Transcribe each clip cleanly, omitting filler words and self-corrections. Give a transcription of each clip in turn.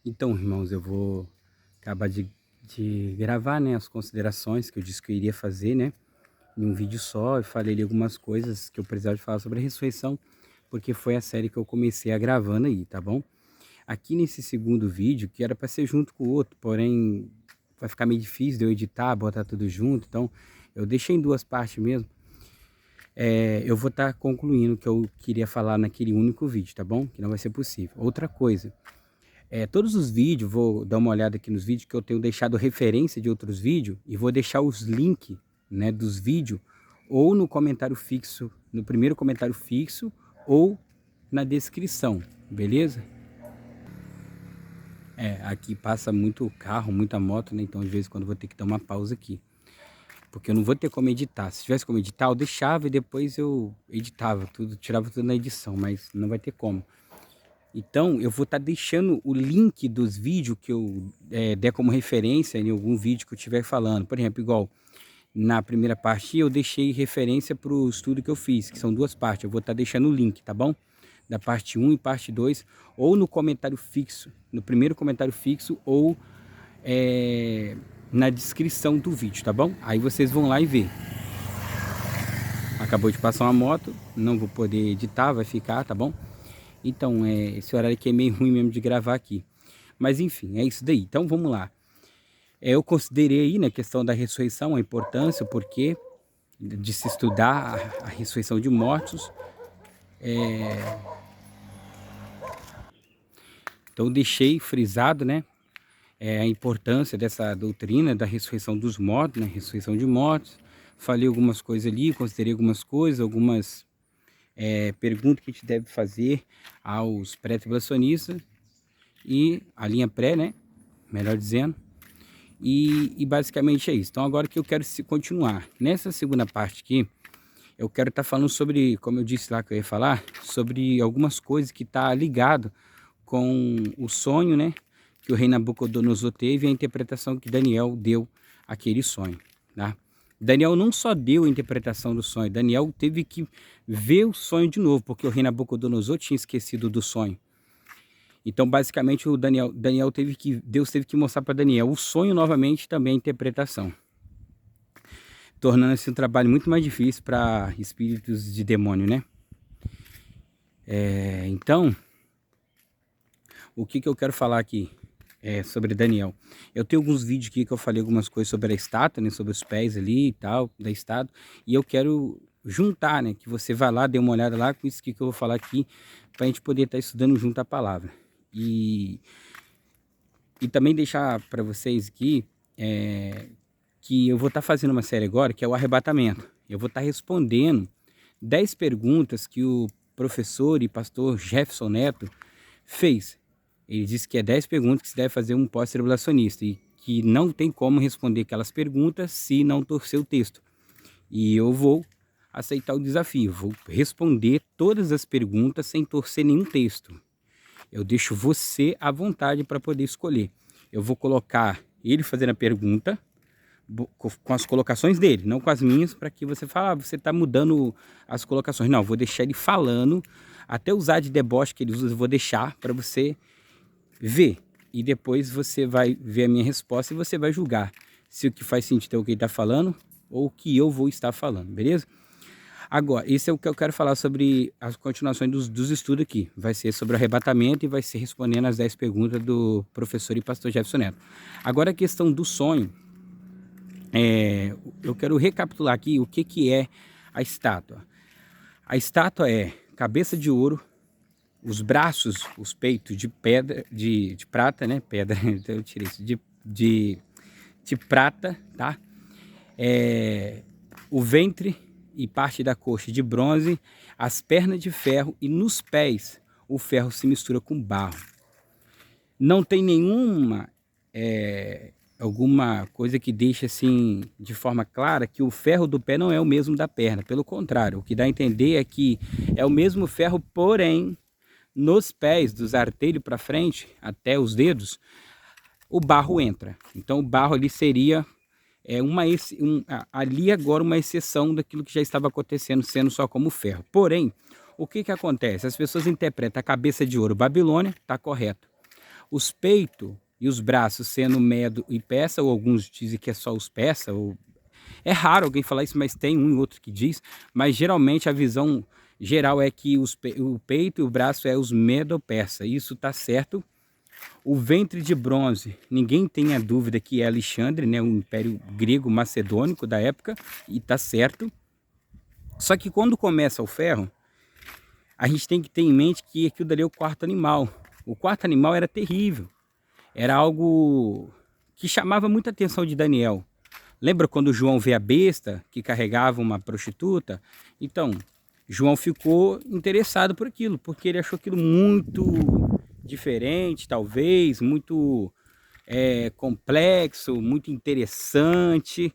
Então, irmãos, eu vou acabar de gravar, né, as considerações que eu disse que eu iria fazer, né, em um vídeo só. Eu falei ali algumas coisas que eu precisava de falar sobre a ressurreição, porque foi a série que eu comecei a gravando aí, tá bom? Aqui nesse segundo vídeo, que era para ser junto com o outro, porém vai ficar meio difícil de eu editar, botar tudo junto, então eu deixei em duas partes mesmo. Eu vou estar concluindo o que eu queria falar naquele único vídeo, tá bom? Que não vai ser possível. Outra coisa. Todos os vídeos, vou dar uma olhada aqui nos vídeos que eu tenho deixado referência de outros vídeos e vou deixar os links, né, dos vídeos ou no comentário fixo, no primeiro comentário fixo ou na descrição, beleza? Aqui passa muito carro, muita moto, né? Então de vez em quando eu vou ter que dar uma pausa aqui, porque eu não vou ter como editar. Se tivesse como editar, eu deixava e depois eu editava tudo, tirava tudo na edição, mas não vai ter como. Então, eu vou estar deixando o link dos vídeos que eu der como referência em algum vídeo que eu estiver falando. Por exemplo, igual na primeira parte eu deixei referência para o estudo que eu fiz, que são duas partes. Eu vou estar deixando o link, tá bom? Da parte 1 e parte 2, ou no comentário fixo, no primeiro comentário fixo, ou na descrição do vídeo, tá bom? Aí vocês vão lá e ver. Acabou de passar uma moto, não vou poder editar, vai ficar, tá bom? Então, esse horário aqui é meio ruim mesmo de gravar aqui. Mas enfim, é isso daí. Então vamos lá. Eu considerei aí na questão da ressurreição a importância, o porquê de se estudar a ressurreição de mortos. Então deixei frisado, né, a importância dessa doutrina da ressurreição dos mortos, né, ressurreição de mortos. Falei algumas coisas ali, considerei algumas coisas, algumas perguntas que a gente deve fazer aos pré-tribulacionistas e a linha pré, né, melhor dizendo. E basicamente é isso. Então agora que eu quero continuar. Nessa segunda parte aqui, eu quero estar falando sobre, como eu disse lá que eu ia falar, sobre algumas coisas que tá ligado com o sonho, né? Que o rei Nabucodonosor teve e a interpretação que Daniel deu àquele sonho, tá? Daniel não só deu a interpretação do sonho, Daniel teve que ver o sonho de novo, porque o rei Nabucodonosor tinha esquecido do sonho. Então, basicamente, Deus teve que mostrar para Daniel o sonho novamente, também a interpretação, tornando esse um trabalho muito mais difícil para espíritos de demônio, né? Então, o que eu quero falar aqui sobre Daniel? Eu tenho alguns vídeos aqui que eu falei algumas coisas sobre a estátua, né? Sobre os pés ali e tal, da estátua, e eu quero juntar, né? Que você vá lá, dê uma olhada lá com isso que eu vou falar aqui, para a gente poder estar estudando junto a palavra. E também deixar para vocês aqui que eu vou estar fazendo uma série agora, que é o arrebatamento. Eu vou estar respondendo 10 perguntas que o professor e pastor Jefferson Neto fez. Ele disse que é 10 perguntas que se deve fazer um pós-tribulacionista e que não tem como responder aquelas perguntas se não torcer o texto. E eu vou aceitar o desafio, vou responder todas as perguntas sem torcer nenhum texto. Eu deixo você à vontade para poder escolher. Eu vou colocar ele fazendo a pergunta com as colocações dele, não com as minhas, para que você fale, você está mudando as colocações. Não, eu vou deixar ele falando, até usar de deboche que ele usa, eu vou deixar para você ver. E depois você vai ver a minha resposta e você vai julgar se o que faz sentido é o que ele está falando ou o que eu vou estar falando, beleza? Agora, esse é o que eu quero falar sobre as continuações dos estudos aqui. Vai ser sobre o arrebatamento e vai ser respondendo as 10 perguntas do professor e pastor Jefferson Neto. Agora a questão do sonho, eu quero recapitular aqui o que é a estátua. A estátua é cabeça de ouro, os braços, os peitos de pedra, de prata, né? Pedra, então eu tirei isso, de prata, tá? O ventre e parte da coxa de bronze, as pernas de ferro e nos pés o ferro se mistura com barro. Não tem nenhuma alguma coisa que deixe assim de forma clara que o ferro do pé não é o mesmo da perna. Pelo contrário, o que dá a entender é que é o mesmo ferro, porém nos pés, dos artelhos para frente até os dedos, o barro entra. Então o barro ali seria ali agora uma exceção daquilo que já estava acontecendo, sendo só como ferro. Porém, o que acontece? As pessoas interpretam a cabeça de ouro Babilônia, está correto. Os peitos e os braços sendo medo e peça, ou alguns dizem que é só os peça, ou é raro alguém falar isso, mas tem um e outro que diz, mas geralmente a visão geral é que o peito e o braço é os medo-persa, isso tá certo. O ventre de bronze, ninguém tem a dúvida que é Alexandre, né, o Império Grego Macedônico da época, e tá certo. Só que quando começa o ferro, a gente tem que ter em mente que aquilo dali é o quarto animal. O quarto animal era terrível, era algo que chamava muita atenção de Daniel. Lembra quando João vê a besta que carregava uma prostituta? Então, João ficou interessado por aquilo, porque ele achou aquilo muito diferente, talvez, muito complexo, muito interessante.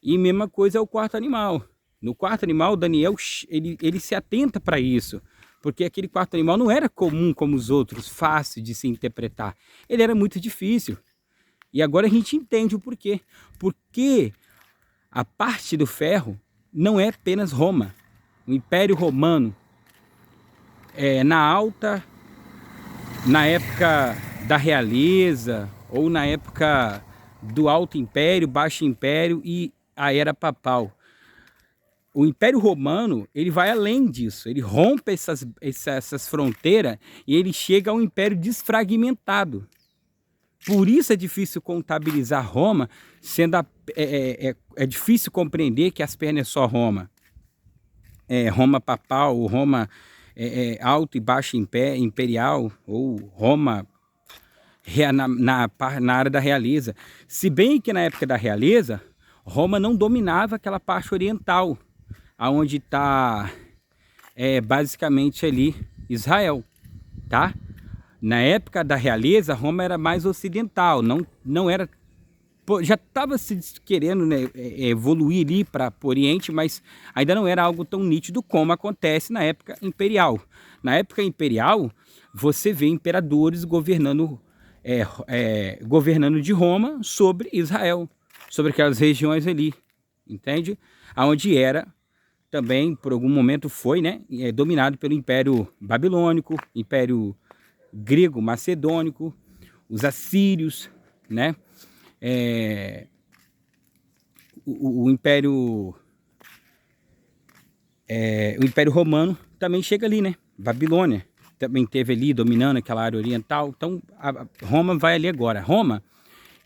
E mesma coisa é o quarto animal. No quarto animal, Daniel ele se atenta para isso, porque aquele quarto animal não era comum como os outros, fácil de se interpretar. Ele era muito difícil. E agora a gente entende o porquê. Porque a parte do ferro não é apenas Roma. O Império Romano, na época da realeza, ou na época do Alto Império, Baixo Império e a Era Papal. O Império Romano, ele vai além disso, ele rompe essas fronteiras e ele chega ao Império desfragmentado. Por isso é difícil contabilizar Roma, sendo é difícil compreender que as pernas é só Roma. Roma papal, Roma alto e baixo imperial, ou Roma na área da realeza. Se bem que na época da realeza, Roma não dominava aquela parte oriental, aonde está basicamente ali Israel, tá? Na época da realeza, Roma era mais ocidental, não era... Já estava se querendo, né, evoluir ali para o Oriente, mas ainda não era algo tão nítido como acontece na época imperial. Na época imperial, você vê imperadores governando de Roma sobre Israel, sobre aquelas regiões ali, entende? Aonde era também, por algum momento foi, né, dominado pelo Império Babilônico, Império Grego Macedônico, os assírios, né? O Império Romano também chega ali, né? Babilônia também teve ali dominando aquela área oriental. Então Roma vai ali agora. Roma,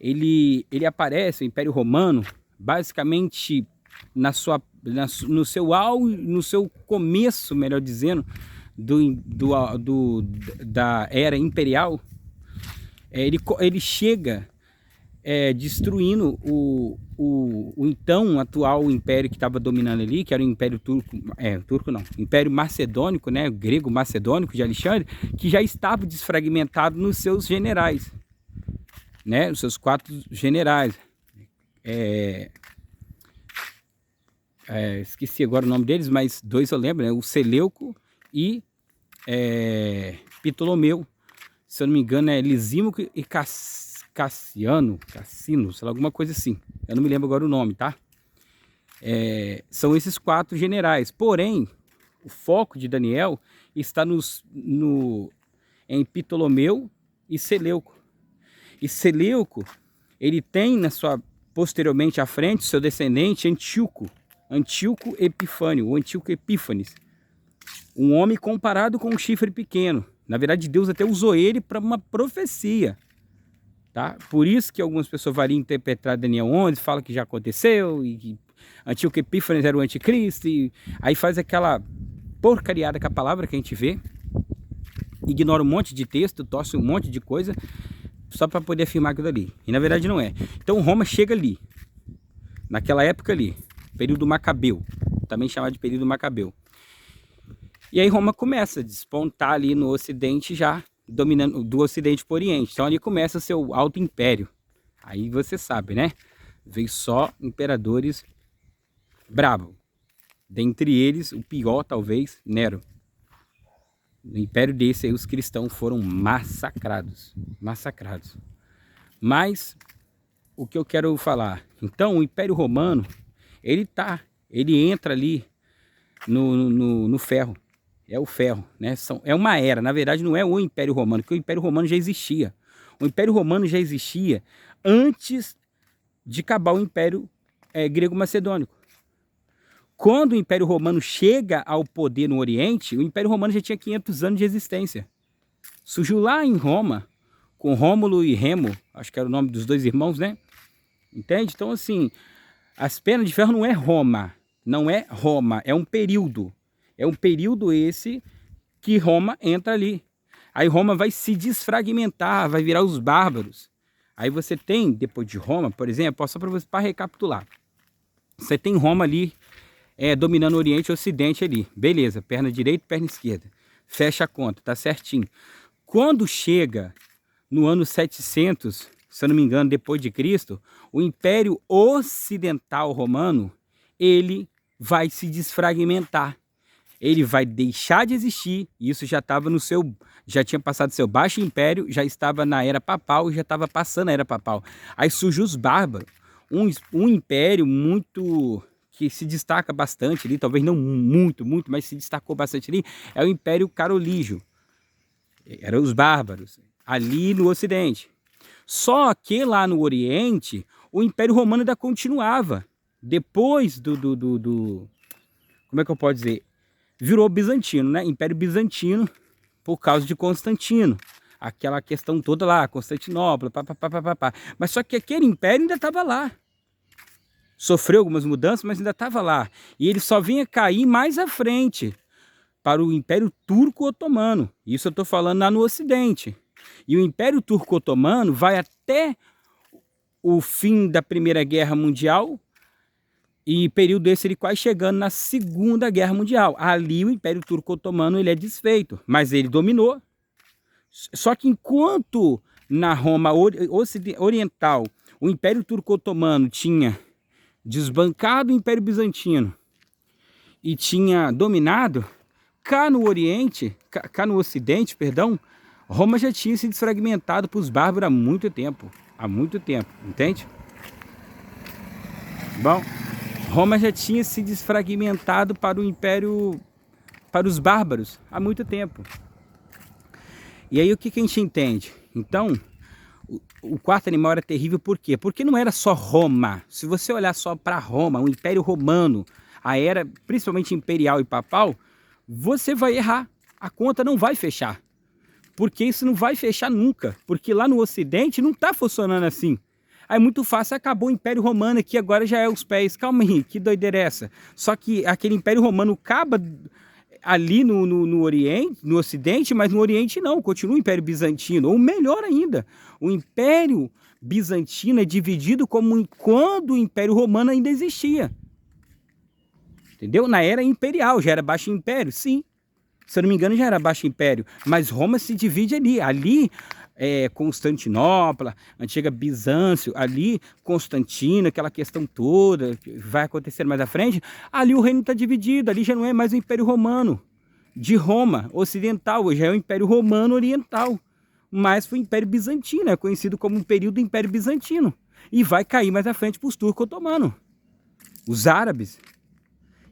ele aparece, o Império Romano, basicamente no seu começo, melhor dizendo, da era imperial. Ele chega destruindo o então atual império que estava dominando ali, que era o Império Império Macedônico, né, o grego macedônico de Alexandre, que já estava desfragmentado nos seus generais, né, os seus 4 generais. Esqueci agora o nome deles, mas 2 eu lembro, né, o Seleuco e Ptolomeu, se eu não me engano é Lisímaco e Cassino, sei lá, alguma coisa assim. Eu não me lembro agora o nome, tá? São esses 4 generais. Porém, o foco de Daniel está em Ptolomeu e Seleuco. E Seleuco, ele tem posteriormente à frente, seu descendente Antíoco Epifânio, ou Antíoco Epífanes. Um homem comparado com um chifre pequeno. Na verdade, Deus até usou ele para uma profecia. Tá? Por isso que algumas pessoas variam interpretar Daniel 11, falam que já aconteceu, e que Antíoco Epífanes era o anticristo, e aí faz aquela porcariada com a palavra que a gente vê, ignora um monte de texto, torce um monte de coisa, só para poder afirmar aquilo ali. E na verdade não é. Então Roma chega ali, naquela época ali, período Macabeu, também chamado de período Macabeu. E aí Roma começa a despontar ali no Ocidente já, dominando do Ocidente para o Oriente. Então ali começa o seu alto império. Aí você sabe, né? Veio só imperadores bravos. Dentre eles, o pior talvez, Nero. No império desse aí os cristãos foram massacrados. Massacrados. Mas o que eu quero falar? Então o Império Romano, ele entra ali no ferro. é o ferro, né? É uma era, na verdade não é o Império Romano, porque o Império Romano já existia. O Império Romano já existia antes de acabar o Império Grego-Macedônico. Quando o Império Romano chega ao poder no Oriente, o Império Romano já tinha 500 anos de existência. Surgiu lá em Roma, com Rômulo e Remo, acho que era o nome dos dois irmãos, né? Entende? Então, assim, as Penas de Ferro não é Roma, não é Roma, é um período. É um período esse que Roma entra ali. Aí Roma vai se desfragmentar, vai virar os bárbaros. Aí você tem, depois de Roma, por exemplo, só para recapitular. Você tem Roma ali, dominando o Oriente e o Ocidente ali. Beleza, perna direita, perna esquerda. Fecha a conta, tá certinho. Quando chega no ano 700, se eu não me engano, depois de Cristo, o Império Ocidental Romano, ele vai se desfragmentar. Ele vai deixar de existir, isso já estava no seu, já tinha passado seu baixo império, já estava na era papal, já estava passando a era papal. Aí surge os bárbaros, um império muito que se destaca bastante ali, talvez não muito, mas se destacou bastante ali, é o Império Carolígio. Eram os bárbaros, ali no Ocidente. Só que lá no Oriente, o Império Romano ainda continuava. Depois como é que eu posso dizer? Virou bizantino, né? Império Bizantino, por causa de Constantino. Aquela questão toda lá, Constantinopla, papapá. Mas só que aquele império ainda estava lá. Sofreu algumas mudanças, mas ainda estava lá. E ele só vinha cair mais à frente, para o Império Turco-Otomano. Isso eu estou falando lá no Ocidente. E o Império Turco-Otomano vai até o fim da Primeira Guerra Mundial, e período esse ele quase chegando na Segunda Guerra Mundial. Ali o Império Turco-Otomano ele é desfeito, mas ele dominou. Só que enquanto na Roma Oriental o Império Turco-Otomano tinha desbancado o Império Bizantino e tinha dominado, cá no Oriente, cá no Ocidente, perdão, Roma já tinha se desfragmentado para os bárbaros há muito tempo, entende? Bom, Roma já tinha se desfragmentado para o Império, para os bárbaros há muito tempo. E aí o que a gente entende? Então, o quarto animal era terrível por quê? Porque não era só Roma. Se você olhar só para Roma, o Império Romano, a era principalmente imperial e papal, você vai errar. A conta não vai fechar. Porque isso não vai fechar nunca. Porque lá no Ocidente não está funcionando assim. Aí muito fácil, acabou o Império Romano aqui, agora já é os pés. Calma aí, que doideira é essa? Só que aquele Império Romano acaba ali no Oriente, no Ocidente, mas no Oriente não, continua o Império Bizantino. Ou melhor ainda, o Império Bizantino é dividido como quando o Império Romano ainda existia. Entendeu? Na era imperial, já era Baixo Império, sim. Se eu não me engano, já era Baixo Império. Mas Roma se divide ali. Ali, Constantinopla, antiga Bizâncio, ali, Constantino, aquela questão toda, que vai acontecer mais à frente. Ali o reino está dividido, ali já não é mais o Império Romano de Roma Ocidental, hoje é o Império Romano Oriental. Mas foi o Império Bizantino, é conhecido como um período do Império Bizantino. E vai cair mais à frente para os turcos otomanos. Os árabes,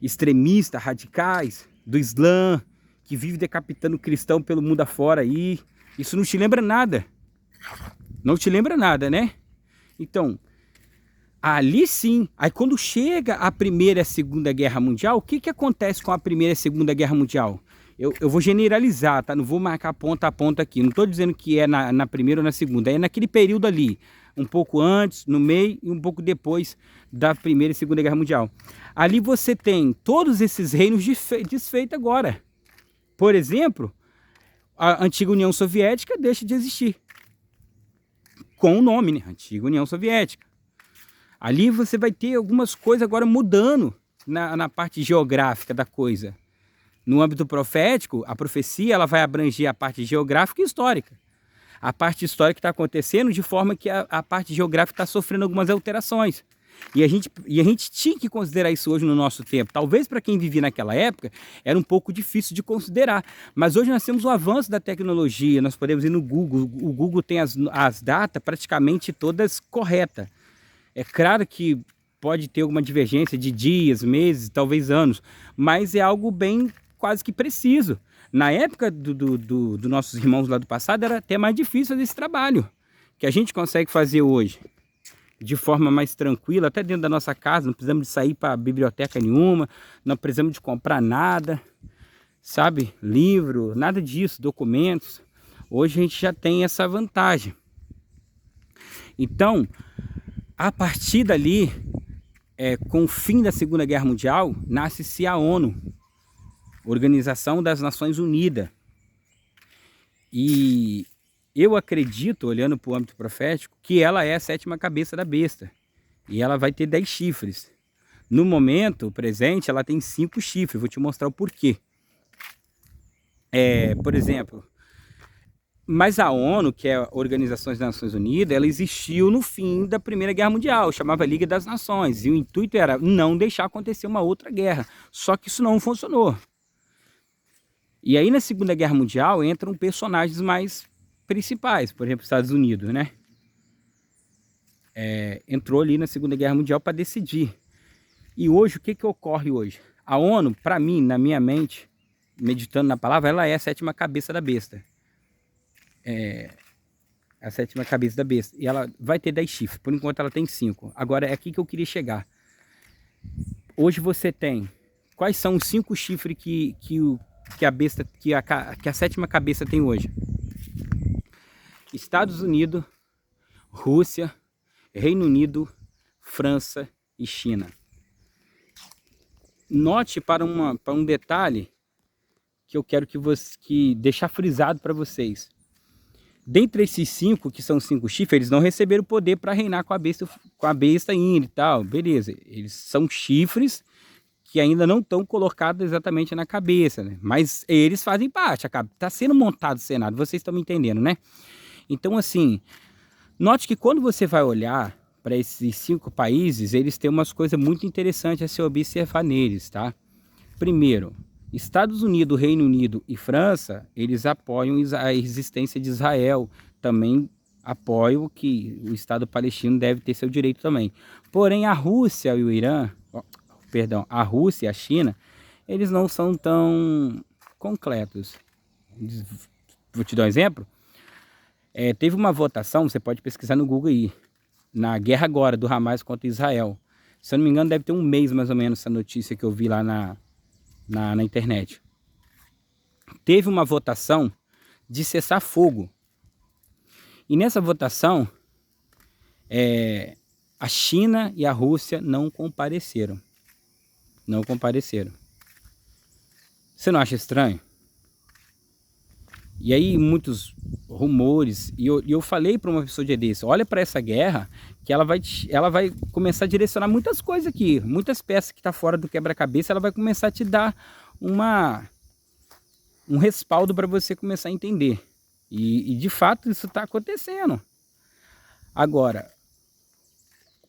extremistas, radicais, do Islã, que vive decapitando cristão pelo mundo afora aí. Isso não te lembra nada. Não te lembra nada, né? Então, ali sim. Aí quando chega a Primeira e a Segunda Guerra Mundial, o que acontece com a Primeira e a Segunda Guerra Mundial? Eu vou generalizar, tá? Não vou marcar ponta a ponta aqui. Não estou dizendo que é na Primeira ou na Segunda. É naquele período ali. Um pouco antes, no meio e um pouco depois da Primeira e Segunda Guerra Mundial. Ali você tem todos esses reinos desfeitos agora. Por exemplo, a antiga União Soviética deixa de existir. Com o nome, né? Antiga União Soviética. Ali você vai ter algumas coisas agora mudando na parte geográfica da coisa. No âmbito profético, a profecia ela vai abranger a parte geográfica e histórica. A parte histórica está acontecendo de forma que a parte geográfica está sofrendo algumas alterações. E a gente tinha que considerar isso hoje no nosso tempo. Talvez para quem vivia naquela época era um pouco difícil de considerar. Mas hoje nós temos o avanço da tecnologia, nós podemos ir no Google. O Google tem as datas praticamente todas corretas. É claro que pode ter alguma divergência de dias, meses, talvez anos, mas é algo bem quase que preciso. Na época dos nossos irmãos lá do passado, era até mais difícil fazer esse trabalho que a gente consegue fazer hoje de forma mais tranquila, até dentro da nossa casa. Não precisamos de sair para biblioteca nenhuma, não precisamos de comprar nada, sabe? Livro, nada disso, documentos. Hoje a gente já tem essa vantagem. Então, a partir dali, com o fim da Segunda Guerra Mundial, nasce-se a ONU, Organização das Nações Unidas. E eu acredito, olhando para o âmbito profético, que ela é a 7ª cabeça da besta. E ela vai ter 10 chifres. No momento presente, ela tem 5 chifres. Vou te mostrar o porquê. Por exemplo, mas a ONU, que é a Organização das Nações Unidas, ela existiu no fim da Primeira Guerra Mundial, chamava Liga das Nações. E o intuito era não deixar acontecer uma outra guerra. Só que isso não funcionou. E aí na Segunda Guerra Mundial entram personagens mais principais, por exemplo, Estados Unidos, né? Entrou ali na Segunda Guerra Mundial para decidir. E hoje, o que ocorre hoje? A ONU, para mim, na minha mente, meditando na palavra, ela é a 7ª cabeça da besta. A 7ª cabeça da besta. E ela vai ter 10 chifres. Por enquanto ela tem 5. Agora é aqui que eu queria chegar. Hoje você tem... Quais são os 5 chifres que a 7ª cabeça tem hoje? Estados Unidos, Rússia, Reino Unido, França e China. Note para um detalhe que eu quero deixar frisado para vocês. Dentre esses 5, que são 5 chifres, eles não receberam poder para reinar com a besta ainda e tal, beleza. Eles são chifres que ainda não estão colocados exatamente na cabeça, né? Mas eles fazem parte, está sendo montado o Senado, vocês estão me entendendo, né? Então, assim, note que quando você vai olhar para esses 5 países, eles têm umas coisas muito interessantes a se observar neles, tá? Primeiro, Estados Unidos, Reino Unido e França, eles apoiam a existência de Israel, também apoiam que o Estado palestino deve ter seu direito também. Porém, a Rússia e o Irã, a Rússia e a China, eles não são tão concretos. Vou te dar um exemplo. Teve uma votação, você pode pesquisar no Google aí, na guerra agora do Hamas contra Israel. Se eu não me engano, deve ter um mês mais ou menos essa notícia que eu vi lá na internet. Teve uma votação de cessar fogo. E nessa votação, a China e a Rússia não compareceram. Não compareceram. Você não acha estranho? E aí muitos rumores, e eu falei para uma pessoa de desse, olha para essa guerra, que ela vai começar a direcionar muitas coisas aqui, muitas peças que tá fora do quebra-cabeça, ela vai começar a te dar um respaldo para você começar a entender. E de fato isso está acontecendo. Agora,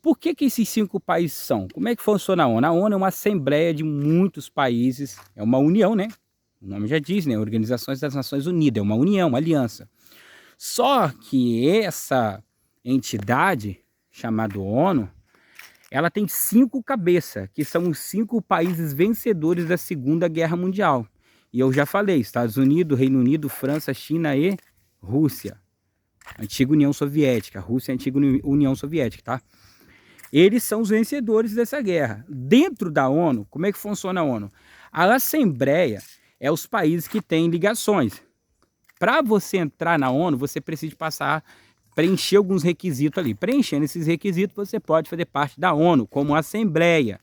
por que esses 5 países são? Como é que funciona a ONU? A ONU é uma assembleia de muitos países, é uma união, né? O nome já diz, né? Organizações das Nações Unidas, é uma união, uma aliança. Só que essa entidade, chamada ONU, ela tem 5 cabeças, que são os 5 países vencedores da Segunda Guerra Mundial. E eu já falei, Estados Unidos, Reino Unido, França, China e Rússia. Antiga União Soviética, a Rússia é a antiga União Soviética, tá? Eles são os vencedores dessa guerra. Dentro da ONU, como é que funciona a ONU? A Assembleia é os países que têm ligações. Para você entrar na ONU, você precisa preencher alguns requisitos ali. Preenchendo esses requisitos, você pode fazer parte da ONU, como Assembleia.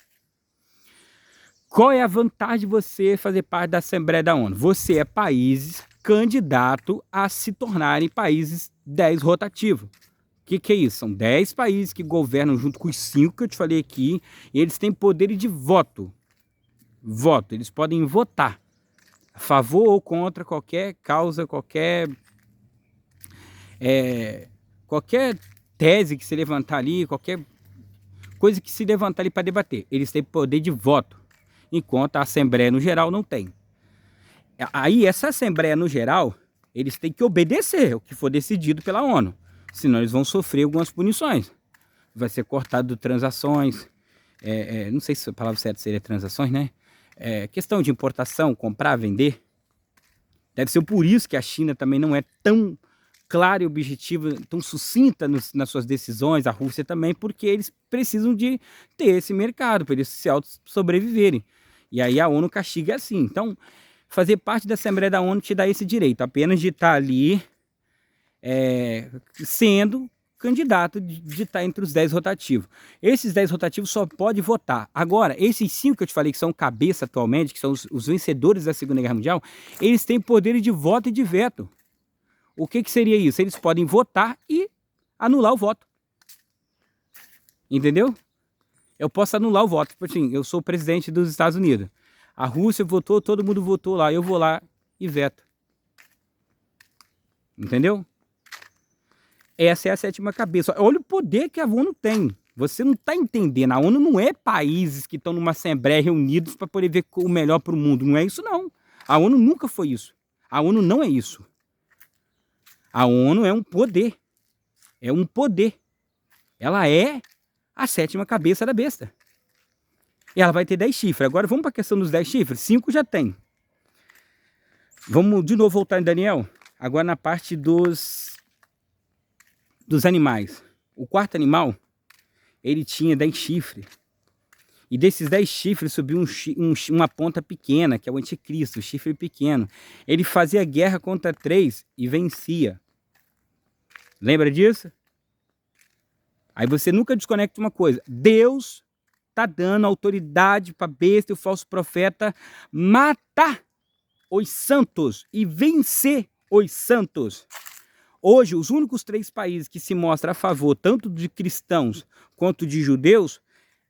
Qual é a vantagem de você fazer parte da Assembleia da ONU? Você é país candidato a se tornarem países 10 rotativos. O que é isso? São 10 países que governam junto com os 5 que eu te falei aqui. E eles têm poder de voto. Eles podem votar a favor ou contra qualquer causa, qualquer tese que se levantar ali, qualquer coisa que se levantar ali para debater. Eles têm poder de voto, enquanto a Assembleia no geral não tem. Aí essa Assembleia no geral, eles têm que obedecer o que for decidido pela ONU, senão eles vão sofrer algumas punições. Vai ser cortado transações, não sei se a palavra certa seria transações, né? questão de importação, comprar, vender. Deve ser por isso que a China também não é tão clara e objetiva, tão sucinta nas suas decisões, a Rússia também, porque eles precisam de ter esse mercado para eles se auto-sobreviverem. E aí a ONU castiga assim. Então, fazer parte da Assembleia da ONU te dá esse direito, apenas de estar ali sendo candidato, de estar entre os 10 rotativos. Esses 10 rotativos só pode votar. Agora, esses 5 que eu te falei que são cabeça atualmente, que são os vencedores da Segunda Guerra Mundial, eles têm poderes de voto e de veto. O que seria isso? Eles podem votar e anular o voto. Entendeu? Eu posso anular o voto. Tipo assim, eu sou o presidente dos Estados Unidos. A Rússia votou, todo mundo votou lá. Eu vou lá e veto. Entendeu? Essa é a 7ª cabeça. Olha o poder que a ONU tem. Você não está entendendo. A ONU não é países que estão numa assembleia reunidos para poder ver o melhor para o mundo. Não é isso, não. A ONU nunca foi isso. A ONU não é isso. A ONU é um poder. É um poder. Ela é a 7ª cabeça da besta. E ela vai ter 10 chifres. Agora vamos para a questão dos 10 chifres. 5 já tem. Vamos de novo voltar em Daniel. Agora na parte dos animais. O 4º animal, ele tinha 10 chifres. E desses 10 chifres subiu uma ponta pequena, que é o anticristo, o chifre pequeno. Ele fazia guerra contra 3 e vencia. Lembra disso? Aí você nunca desconecta uma coisa. Deus está dando autoridade para a besta e o falso profeta matar os santos e vencer os santos. Hoje, os únicos 3 países que se mostram a favor tanto de cristãos quanto de judeus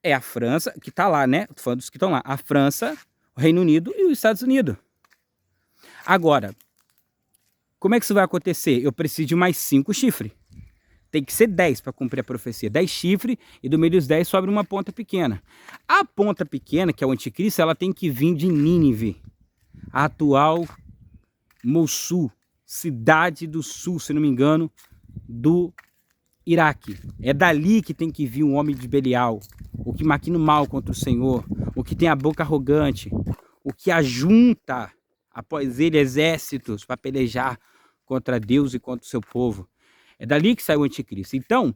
é a França, que está lá, né? Estou falando dos que estão lá. A França, o Reino Unido e os Estados Unidos. Agora, como é que isso vai acontecer? Eu preciso de mais 5 chifres. Tem que ser 10 para cumprir a profecia. 10 chifres e do meio dos 10 sobra uma ponta pequena. A ponta pequena, que é o anticristo, ela tem que vir de Nínive, a atual Mossul, cidade do sul, se não me engano, do Iraque. É dali que tem que vir um homem de Belial, o que maquina o mal contra o Senhor, o que tem a boca arrogante, o que ajunta após ele exércitos para pelejar contra Deus e contra o seu povo. É dali que sai o anticristo. Então,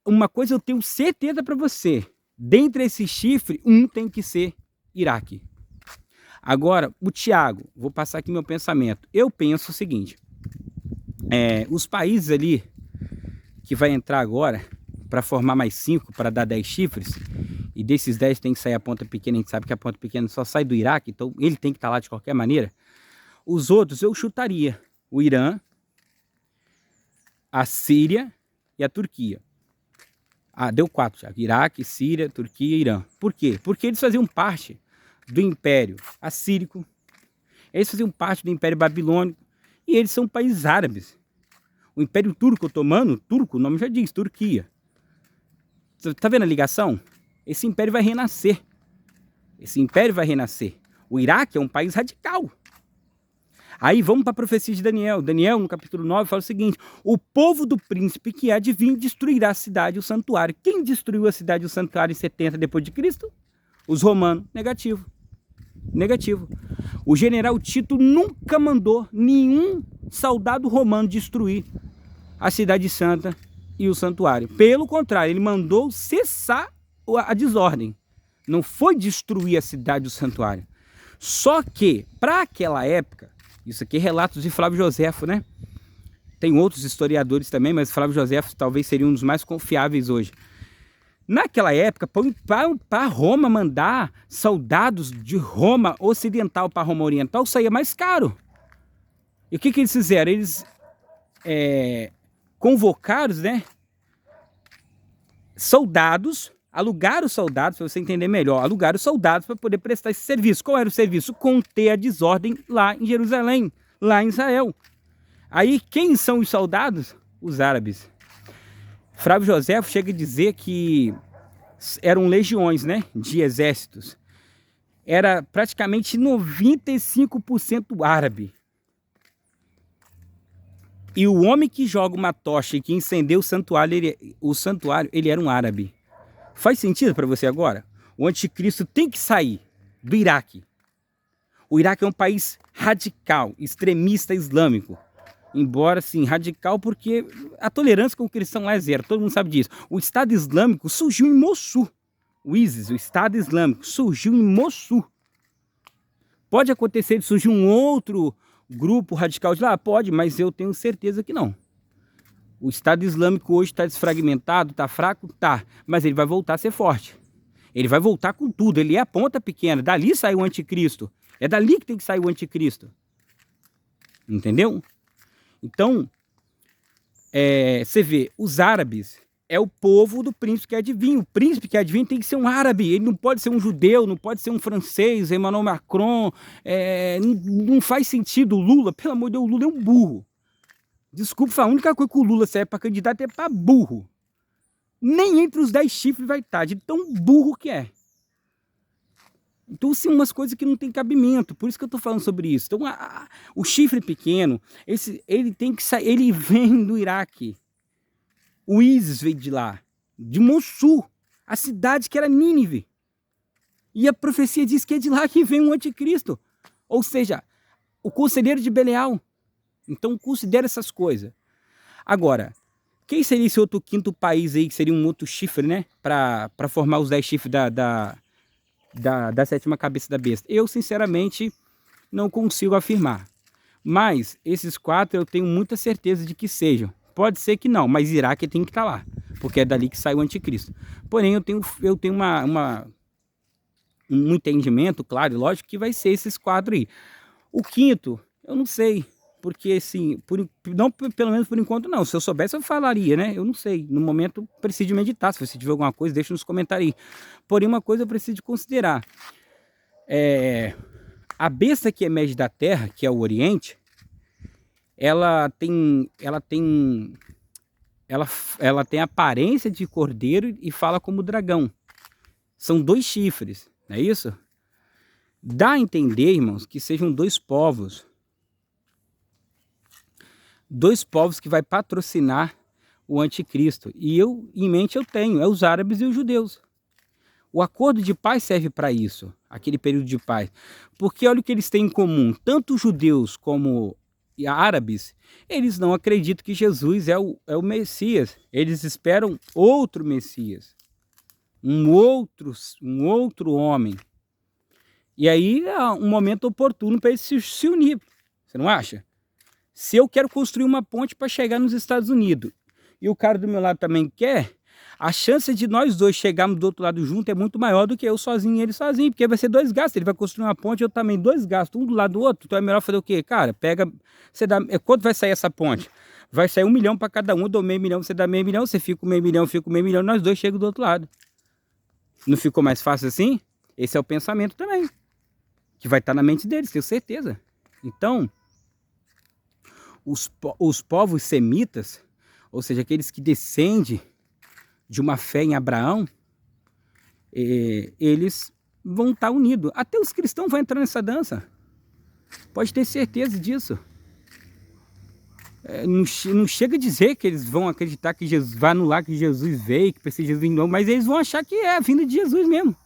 uma coisa eu tenho certeza para você, dentre esses chifres, um tem que ser Iraque. Agora, o Tiago, vou passar aqui meu pensamento. Eu penso o seguinte, os países ali que vai entrar agora para formar mais 5, para dar 10 chifres, e desses 10 tem que sair a ponta pequena, a gente sabe que a ponta pequena só sai do Iraque, então ele tem que estar lá de qualquer maneira. Os outros eu chutaria o Irã, a Síria e a Turquia. Ah, deu 4 já. Iraque, Síria, Turquia e Irã. Por quê? Porque eles faziam parte do Império Assírico, eles faziam parte do Império Babilônico, e eles são países árabes. O Império Turco Otomano, turco, o nome já diz, Turquia. Tá vendo a ligação? Esse império vai renascer. Esse império vai renascer. O Iraque é um país radical. Aí vamos para a profecia de Daniel. Daniel, no capítulo 9, fala o seguinte: o povo do príncipe que há de vir destruirá a cidade e o santuário. Quem destruiu a cidade e o santuário em 70 depois de Cristo? Os romanos. Negativo. Negativo. O general Tito nunca mandou nenhum soldado romano destruir a cidade santa e o santuário. Pelo contrário, ele mandou cessar a desordem. Não foi destruir a cidade e o santuário. Só que, para aquela época, isso aqui é relatos de Flávio Joséfo, né? Tem outros historiadores também, mas Flávio Joséfo talvez seria um dos mais confiáveis hoje. Naquela época, para Roma mandar soldados de Roma ocidental para Roma oriental, saía mais caro. E o que eles fizeram? Eles convocaram, né, soldados, alugaram soldados, para você entender melhor, alugaram soldados para poder prestar esse serviço. Qual era o serviço? Conter a desordem lá em Jerusalém, lá em Israel. Aí quem são os soldados? Os árabes. Flávio Joséfo chega a dizer que eram legiões, né, de exércitos. Era praticamente 95% árabe. E o homem que joga uma tocha e que incendeu o santuário, ele era um árabe. Faz sentido para você agora? O anticristo tem que sair do Iraque. O Iraque é um país radical, extremista islâmico. Embora, sim, radical, porque a tolerância com o cristão lá é zero, todo mundo sabe disso. O Estado Islâmico surgiu em Mossul. O ISIS, o Estado Islâmico, surgiu em Mossul. Pode acontecer de surgir um outro grupo radical de lá? Pode, mas eu tenho certeza que não. O Estado Islâmico hoje está desfragmentado, está fraco? Tá, mas ele vai voltar a ser forte. Ele vai voltar com tudo, ele é a ponta pequena, dali sai o anticristo. É dali que tem que sair o anticristo. Entendeu? Então, você vê, os árabes é o povo do príncipe que adivinha. O príncipe que adivinha tem que ser um árabe, ele não pode ser um judeu, não pode ser um francês, Emmanuel Macron, não faz sentido. O Lula, pelo amor de Deus, o Lula é um burro. Desculpa, a única coisa que o Lula serve para candidato é para burro. Nem entre os 10 chifres vai estar, de tão burro que é. Então, sim, umas coisas que não tem cabimento, por isso que eu estou falando sobre isso. Então, o chifre pequeno, ele tem que sair, ele vem do Iraque. O ISIS veio de lá, de Mossul, a cidade que era Nínive. E a profecia diz que é de lá que vem o anticristo. Ou seja, o conselheiro de Belial. Então, considera essas coisas. Agora, quem seria esse outro quinto país aí, que seria um outro chifre, né? Para formar os 10 chifres da sétima cabeça da besta? Eu, sinceramente, não consigo afirmar. Mas esses 4 eu tenho muita certeza de que sejam. Pode ser que não, mas Iraque tem que estar lá, porque é dali que sai o anticristo. Porém, eu tenho um entendimento, claro e lógico, que vai ser esses 4 aí. O quinto, eu não sei, porque assim, pelo menos por enquanto não. Se eu soubesse, eu falaria, né? Eu não sei. No momento, preciso de meditar. Se você tiver alguma coisa, deixa nos comentários aí. Porém, uma coisa eu preciso de considerar. A besta que emerge da terra, que é o Oriente, ela tem aparência de cordeiro e fala como dragão. São 2 chifres, não é isso? Dá a entender, irmãos, que sejam 2 povos. 2 povos que vai patrocinar o anticristo. E eu, em mente, eu tenho, é os árabes e os judeus. O acordo de paz serve para isso, aquele período de paz. Porque olha o que eles têm em comum, tanto os judeus como e árabes, eles não acreditam que Jesus é o Messias. Eles esperam outro Messias, um outro homem. E aí é um momento oportuno para eles se unir. Você não acha? Se eu quero construir uma ponte para chegar nos Estados Unidos e o cara do meu lado também quer, a chance de nós dois chegarmos do outro lado junto é muito maior do que eu sozinho e ele sozinho, porque vai ser 2 gastos. Ele vai construir uma ponte, eu também 2 gastos, um do lado do outro. Então é melhor fazer o quê? Cara, quanto vai sair essa ponte? Vai sair 1 milhão para cada um, eu dou meio milhão, você dá meio milhão, você fica com meio milhão, eu fico com meio milhão, nós dois chegamos do outro lado. Não ficou mais fácil assim? Esse é o pensamento também, que vai estar na mente deles, tenho certeza. Então, os povos semitas, ou seja, aqueles que descendem de uma fé em Abraão, eles vão estar unidos. Até os cristãos vão entrar nessa dança. Pode ter certeza disso. Não chega a dizer que eles vão acreditar que Jesus vai anular que Jesus veio, que precisa de Jesus vir, não, mas eles vão achar que é a vinda de Jesus mesmo.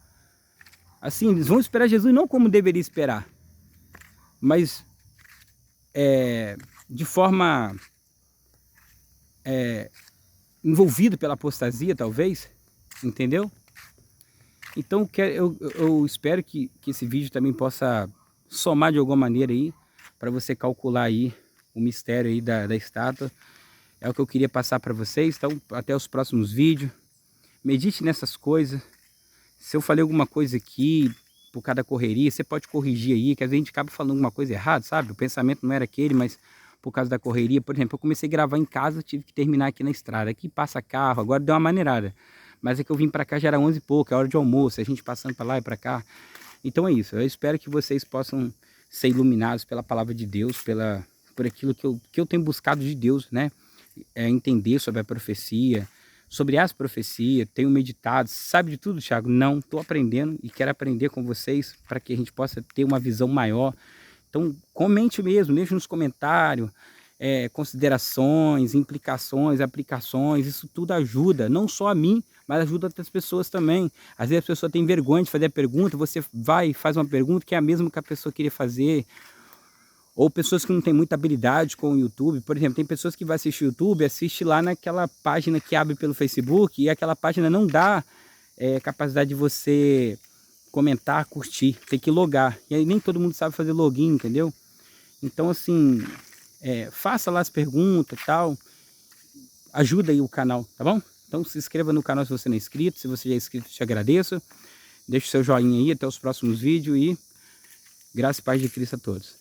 Assim, eles vão esperar Jesus não como deveria esperar, mas de forma envolvido pela apostasia, talvez, entendeu? Então eu espero que esse vídeo também possa somar de alguma maneira aí, para você calcular aí o mistério aí da estátua. É o que eu queria passar para vocês. Então, até os próximos vídeos. Medite nessas coisas. Se eu falei alguma coisa aqui, por causa da correria, você pode corrigir aí, que às vezes a gente acaba falando alguma coisa errada, sabe? O pensamento não era aquele, mas por causa da correria, por exemplo, eu comecei a gravar em casa, tive que terminar aqui na estrada. Aqui passa carro, agora deu uma maneirada. Mas é que eu vim para cá já era 11 e pouco, é hora de almoço, a gente passando para lá e para cá. Então é isso, eu espero que vocês possam ser iluminados pela palavra de Deus, por aquilo que eu tenho buscado de Deus, né? Entender sobre a profecia, sobre as profecias, tenho meditado. Sabe de tudo, Thiago? Não, estou aprendendo e quero aprender com vocês para que a gente possa ter uma visão maior. Então, comente mesmo, deixe nos comentários. considerações, implicações, aplicações, isso tudo ajuda, não só a mim, mas ajuda outras pessoas também. Às vezes a pessoa tem vergonha de fazer a pergunta, você vai e faz uma pergunta que é a mesma que a pessoa queria fazer. Ou pessoas que não têm muita habilidade com o YouTube. Por exemplo, tem pessoas que vão assistir o YouTube, assiste lá naquela página que abre pelo Facebook, e aquela página não dá capacidade de você comentar, curtir, tem que logar. E aí nem todo mundo sabe fazer login, entendeu? Então assim, faça lá as perguntas e tal, ajuda aí o canal, tá bom? Então se inscreva no canal se você não é inscrito, se você já é inscrito, te agradeço. Deixe o seu joinha aí, até os próximos vídeos e graça e paz de Cristo a todos.